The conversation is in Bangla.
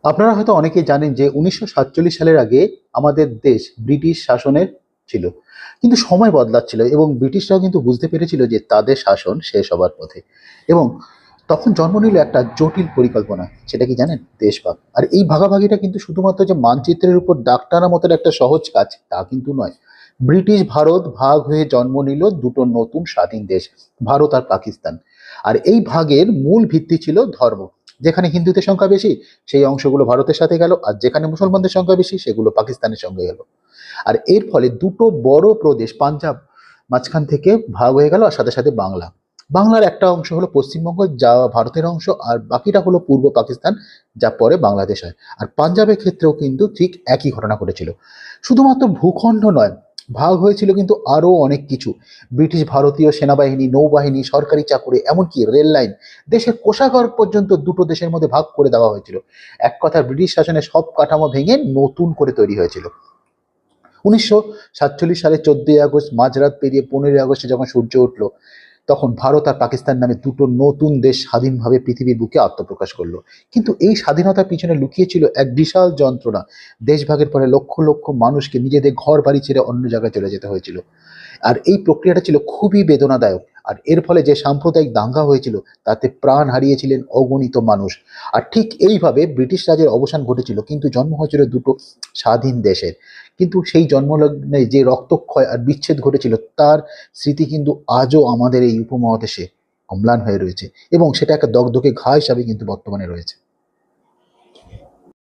আপনারা হয়তো অনেকেই জানেন যে 1947 সালের আগে আমাদের দেশ ব্রিটিশ শাসনের ছিল। কিন্তু সময় বদলাচ্ছিল এবং ব্রিটিশরাও কিন্তু বুঝতে পেরেছিল যে তাদের শাসন শেষ হবার পথে। এবং তখন জন্ম নিল একটা জটিল পরিকল্পনা। সেটা কি জানেন? দেশভাগ। আর এই ভাগাভাগিটা কিন্তু শুধুমাত্র যে মানচিত্রের উপর দাগ টানা মতন একটা সহজ কাজ তা কিন্তু নয়। ব্রিটিশ ভারত ভাগ হয়ে জন্ম নিল দুটো নতুন স্বাধীন দেশ, ভারত আর পাকিস্তান। আর এই ভাগের মূল ভিত্তি ছিল ধর্ম। যেখানে হিন্দুদের সংখ্যা বেশি সেই অংশগুলো ভারতের সাথে গেল, আর যেখানে মুসলমানদের সংখ্যা বেশি সেগুলো পাকিস্তানের সঙ্গে গেল। আর এর ফলে দুটো বড় প্রদেশ পাঞ্জাব মাঝখান থেকে ভাগ হয়ে গেল, আর সাথে সাথে বাংলা। বাংলার একটা অংশ হলো পশ্চিমবঙ্গ, যা ভারতের অংশ, আর বাকিটা হলো পূর্ব পাকিস্তান, যা পরে বাংলাদেশ হয়। আর পাঞ্জাবের ক্ষেত্রেও কিন্তু ঠিক একই ঘটনা ঘটেছিল। শুধুমাত্র ভূখণ্ড নয়, ভাগ হয়েছিল কিন্তু আরো অনেক কিছু। ব্রিটিশ ভারতীয় সেনাবাহিনী, নৌবাহিনী, সরকারি চাকুরি, এমনকি রেল লাইন, দেশের কোষাগার পর্যন্ত দুটো দেশের মধ্যে ভাগ করে দেওয়া হয়েছিল। এক কথায় ব্রিটিশ শাসনের সব কাঠামো ভেঙে নতুন করে তৈরি হয়েছিল। 1947 সালের 14ই আগস্ট মাঝরাত পেরিয়ে 15ই আগস্টে যখন সূর্য উঠলো, তখন ভারত আর পাকিস্তান নামে দুটো নতুন দেশ স্বাধীনভাবে পৃথিবীর বুকে আত্মপ্রকাশ করলো। কিন্তু এই স্বাধীনতার পিছনে লুকিয়ে ছিল এক বিশাল যন্ত্রণা। দেশভাগের পরে লক্ষ লক্ষ মানুষকে নিজেদের ঘর বাড়ি ছেড়ে অন্য জায়গায় চলে যেতে হয়েছিল। আর এই প্রক্রিয়াটা ছিল খুবই বেদনাদায়ক। আর এর ফলে যে সাম্প্রদায়িক দাঙ্গা হয়েছিল তাতে প্রাণ হারিয়েছিলেন অগণিত মানুষ। আর ঠিক এইভাবে ব্রিটিশ রাজের অবসান ঘটেছিল, কিন্তু জন্ম হয়েছিল দুটো স্বাধীন দেশের। কিন্তু সেই জন্মলগ্নে যে রক্তক্ষয় আর বিচ্ছেদ ঘটেছিল তার স্মৃতি কিন্তু আজও আমাদের এই উপমহাদেশে অম্লান হয়ে রয়েছে, এবং সেটা একটা দগদগে ঘা হিসাবে কিন্তু বর্তমানে রয়েছে।